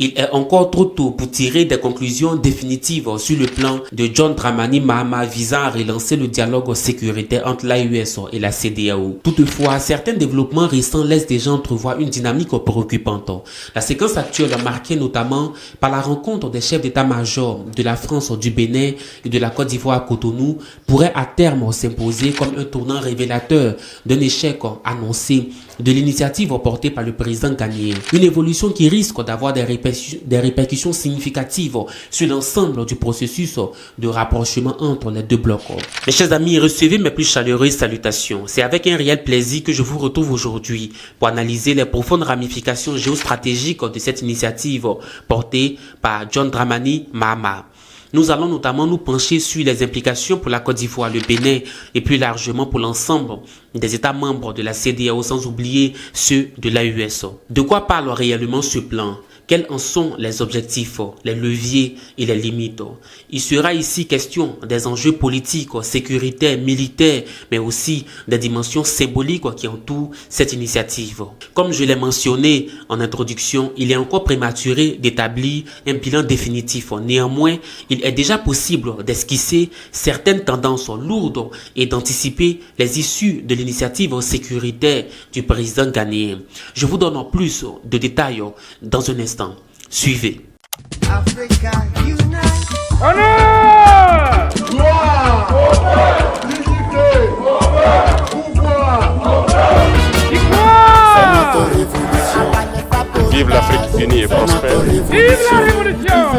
Il est encore trop tôt pour tirer des conclusions définitives sur le plan de John Dramani Mahama visant à relancer le dialogue sécuritaire entre l'AES et la CEDEAO. Toutefois, certains développements récents laissent déjà entrevoir une dynamique préoccupante. La séquence actuelle est marquée notamment par la rencontre des chefs d'état-major de la France, du Bénin et de la Côte d'Ivoire à Cotonou pourrait à terme s'imposer comme un tournant révélateur d'un échec annoncé de l'initiative portée par le président ghanéen. Une évolution qui risque d'avoir des répercussions significatives sur l'ensemble du processus de rapprochement entre les deux blocs. Mes chers amis, recevez mes plus chaleureuses salutations. C'est avec un réel plaisir que je vous retrouve aujourd'hui pour analyser les profondes ramifications géostratégiques de cette initiative portée par John Dramani Mahama. Nous allons notamment nous pencher sur les implications pour la Côte d'Ivoire, le Bénin et plus largement pour l'ensemble des États membres de la CEDEAO, sans oublier ceux de l'AES. De quoi parle réellement ce plan ? Quels en sont les objectifs, les leviers et les limites? Il sera ici question des enjeux politiques, sécuritaires, militaires, mais aussi des dimensions symboliques qui entourent cette initiative. Comme je l'ai mentionné en introduction, il est encore prématuré d'établir un bilan définitif. Néanmoins, il est déjà possible d'esquisser certaines tendances lourdes et d'anticiper les issues de l'initiative sécuritaire du président ghanéen. Je vous donne plus de détails dans un instant. Suivez. Africa unite. Honneur! Gloire. Dignité. Pouvoir. Victoire! Vive l'Afrique unie et prospère. Vive la révolution!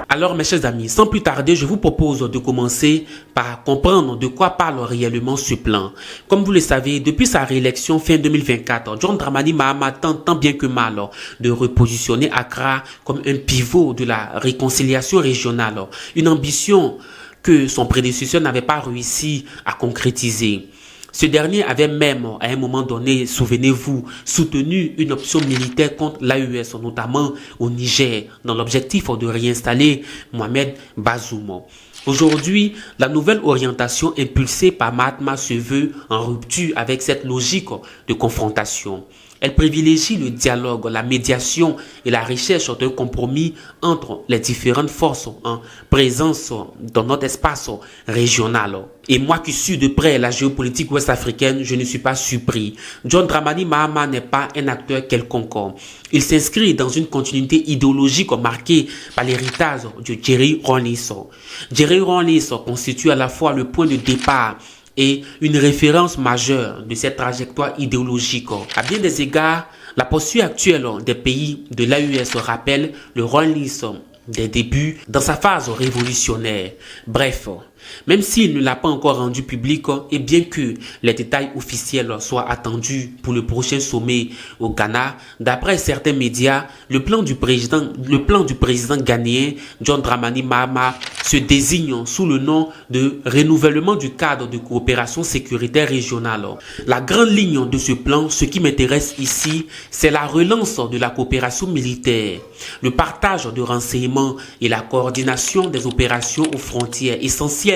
Alors mes chers amis, sans plus tarder, je vous propose de commencer par comprendre de quoi parle réellement ce plan. Comme vous le savez, depuis sa réélection fin 2024, John Dramani Mahama tente tant bien que mal de repositionner Accra comme un pivot de la réconciliation régionale, une ambition que son prédécesseur n'avait pas réussi à concrétiser. Ce dernier avait même, à un moment donné, souvenez-vous, soutenu une option militaire contre l'AES, notamment au Niger, dans l'objectif de réinstaller Mohamed Bazoum. Aujourd'hui, la nouvelle orientation impulsée par Mahatma se veut en rupture avec cette logique de confrontation. Elle privilégie le dialogue, la médiation et la recherche d'un compromis entre les différentes forces en présence dans notre espace régional. Et moi qui suis de près la géopolitique ouest-africaine, je ne suis pas surpris. John Dramani Mahama n'est pas un acteur quelconque. Il s'inscrit dans une continuité idéologique marquée par l'héritage de Jerry Rawlings. Jerry Rawlings constitue à la fois le point de départ et une référence majeure de cette trajectoire idéologique. À bien des égards, la posture actuelle des pays de l'AES rappelle le Rawlings des débuts dans sa phase révolutionnaire. Bref, même s'il ne l'a pas encore rendu public et bien que les détails officiels soient attendus pour le prochain sommet au Ghana, d'après certains médias, le plan du président ghanéen John Dramani Mahama se désigne sous le nom de renouvellement du cadre de coopération sécuritaire régionale. La grande ligne de ce plan, ce qui m'intéresse ici, c'est la relance de la coopération militaire, le partage de renseignements et la coordination des opérations aux frontières essentielles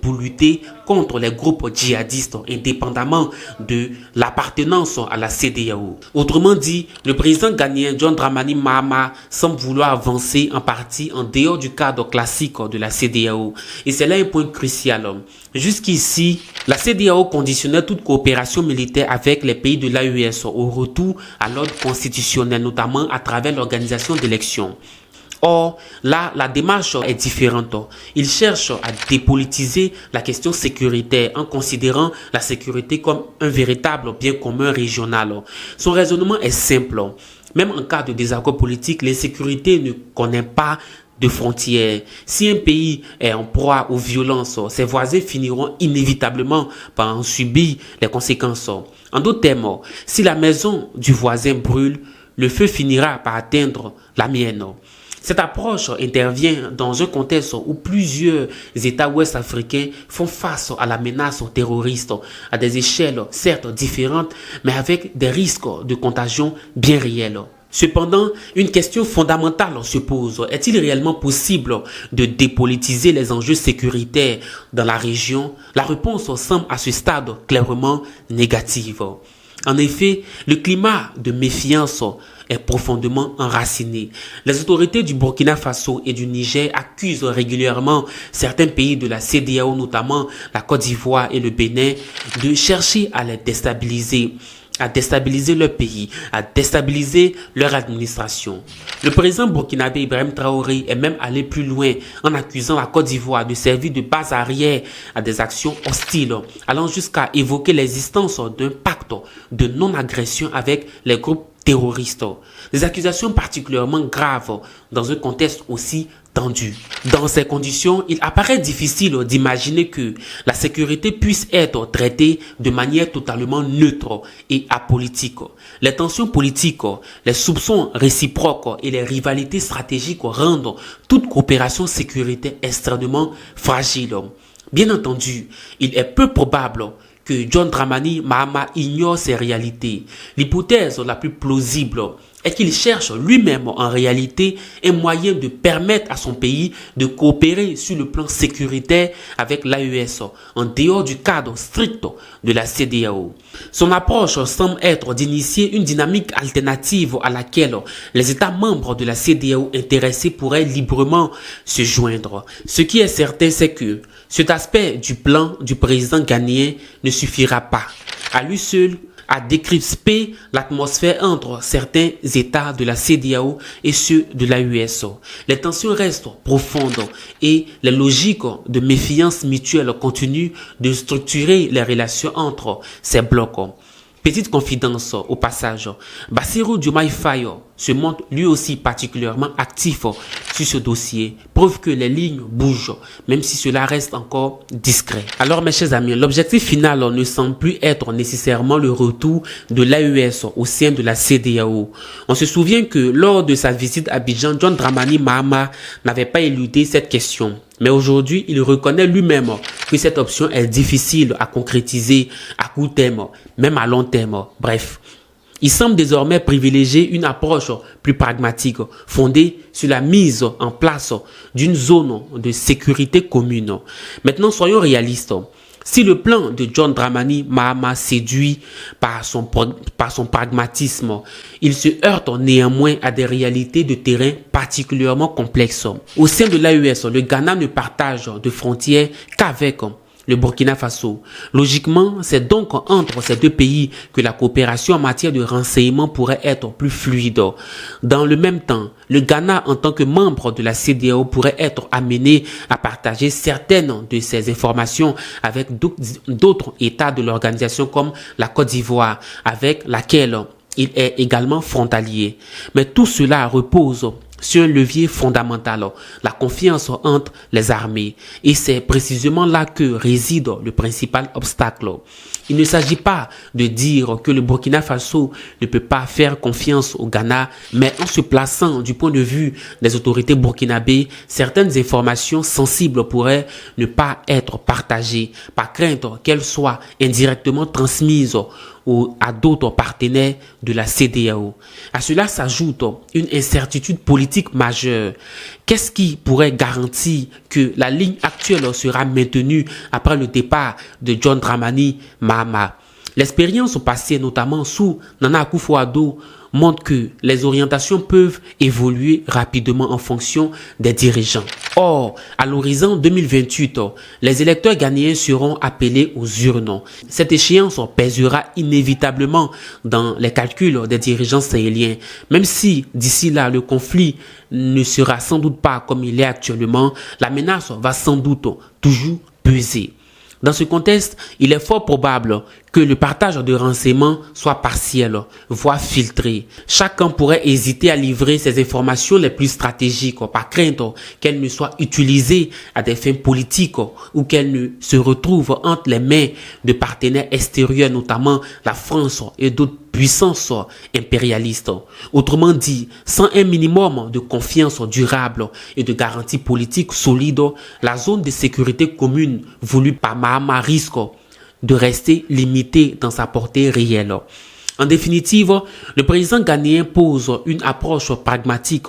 pour lutter contre les groupes djihadistes indépendamment de l'appartenance à la CEDEAO. Autrement dit, le président ghanéen John Dramani Mahama semble vouloir avancer en partie en dehors du cadre classique de la CEDEAO. Et c'est là un point crucial. Jusqu'ici, la CEDEAO conditionnait toute coopération militaire avec les pays de l'AES au retour à l'ordre constitutionnel, notamment à travers l'organisation d'élections. Or, là, la démarche est différente. Il cherche à dépolitiser la question sécuritaire en considérant la sécurité comme un véritable bien commun régional. Son raisonnement est simple. Même en cas de désaccord politique, l'insécurité ne connaît pas de frontières. Si un pays est en proie aux violences, ses voisins finiront inévitablement par en subir les conséquences. En d'autres termes, si la maison du voisin brûle, le feu finira par atteindre la mienne. Cette approche intervient dans un contexte où plusieurs États ouest-africains font face à la menace terroriste à des échelles certes différentes, mais avec des risques de contagion bien réels. Cependant, une question fondamentale se pose. Est-il réellement possible de dépolitiser les enjeux sécuritaires dans la région? La réponse semble à ce stade clairement négative. En effet, le climat de méfiance est profondément enraciné. Les autorités du Burkina Faso et du Niger accusent régulièrement certains pays de la CEDEAO, notamment la Côte d'Ivoire et le Bénin, de chercher à les déstabiliser leur pays, à déstabiliser leur administration. Le président burkinabé Ibrahim Traoré est même allé plus loin en accusant la Côte d'Ivoire de servir de base arrière à des actions hostiles, allant jusqu'à évoquer l'existence d'un pacte de non-agression avec les groupes terroristes. Des accusations particulièrement graves dans un contexte aussi tendu. Dans ces conditions, il apparaît difficile d'imaginer que la sécurité puisse être traitée de manière totalement neutre et apolitique. Les tensions politiques, les soupçons réciproques et les rivalités stratégiques rendent toute coopération sécuritaire extrêmement fragile. Bien entendu, il est peu probable que John Dramani Mahama ignore ces réalités. L'hypothèse la plus plausible est qu'il cherche lui-même en réalité un moyen de permettre à son pays de coopérer sur le plan sécuritaire avec l'AES en dehors du cadre strict de la CEDEAO. Son approche semble être d'initier une dynamique alternative à laquelle les États membres de la CEDEAO intéressés pourraient librement se joindre. Ce qui est certain, c'est que cet aspect du plan du président ghanéen ne suffira pas à lui seul à décrisper l'atmosphère entre certains États de la CEDEAO et ceux de l'AES. Les tensions restent profondes et les logiques de méfiance mutuelle continuent de structurer les relations entre ces blocs. Petite confidence au passage, Bassirou Diomaye Faye se montre lui aussi particulièrement actif sur ce dossier, preuve que les lignes bougent, même si cela reste encore discret. Alors mes chers amis, l'objectif final ne semble plus être nécessairement le retour de l'AES au sein de la CEDEAO. On se souvient que lors de sa visite à Abidjan, John Dramani Mahama n'avait pas éludé cette question. Mais aujourd'hui, il reconnaît lui-même que cette option est difficile à concrétiser à court terme, même à long terme. Bref, il semble désormais privilégier une approche plus pragmatique, fondée sur la mise en place d'une zone de sécurité commune. Maintenant, soyons réalistes. Si le plan de John Dramani Mahama séduit par son pragmatisme, il se heurte néanmoins à des réalités de terrain particulièrement complexes. Au sein de l'AES, le Ghana ne partage de frontières qu'avec le Burkina Faso. Logiquement, c'est donc entre ces deux pays que la coopération en matière de renseignement pourrait être plus fluide. Dans le même temps, le Ghana, en tant que membre de la CEDEAO, pourrait être amené à partager certaines de ces informations avec d'autres États de l'organisation comme la Côte d'Ivoire, avec laquelle il est également frontalier. Mais tout cela repose sur un levier fondamental, la confiance entre les armées. Et c'est précisément là que réside le principal obstacle. Il ne s'agit pas de dire que le Burkina Faso ne peut pas faire confiance au Ghana, mais en se plaçant du point de vue des autorités burkinabées, certaines informations sensibles pourraient ne pas être partagées, par crainte qu'elles soient indirectement transmises à d'autres partenaires de la CEDEAO. À cela s'ajoute une incertitude politique majeure. Qu'est-ce qui pourrait garantir que la ligne actuelle sera maintenue après le départ de John Dramani Mahama? L'expérience passée, notamment sous Nana Akufo-Addo, montre que les orientations peuvent évoluer rapidement en fonction des dirigeants. Or, à l'horizon 2028, les électeurs ghanéens seront appelés aux urnes. Cette échéance pèsera inévitablement dans les calculs des dirigeants sahéliens, même si d'ici là le conflit ne sera sans doute pas comme il est actuellement, la menace va sans doute toujours peser. Dans ce contexte, il est fort probable que le partage de renseignements soit partiel, voire filtré. Chacun pourrait hésiter à livrer ses informations les plus stratégiques par crainte qu'elles ne soient utilisées à des fins politiques ou qu'elles ne se retrouvent entre les mains de partenaires extérieurs, notamment la France et d'autres puissances impérialistes. Autrement dit, sans un minimum de confiance durable et de garanties politiques solides, la zone de sécurité commune voulue par Mahama risque de rester limitée dans sa portée réelle. En définitive, le président ghanéen pose une approche pragmatique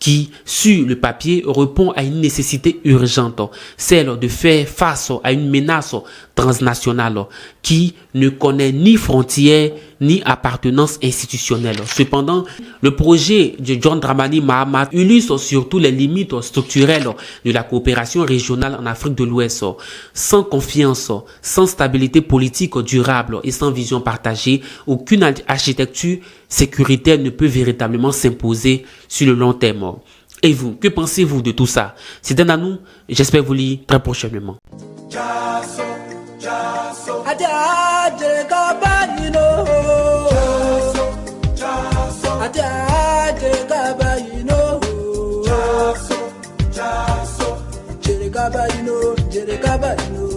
qui, sur le papier, répond à une nécessité urgente, celle de faire face à une menace transnationale qui ne connaît ni frontières ni appartenance institutionnelle. Cependant, le projet de John Dramani Mahama illustre surtout les limites structurelles de la coopération régionale en Afrique de l'Ouest. Sans confiance, sans stabilité politique durable et sans vision partagée, aucune architecture sécuritaire ne peut véritablement s'imposer sur le long terme. Et vous, que pensez-vous de tout ça? C'est à nous, j'espère vous lire très prochainement. Jerry Gaba, you know.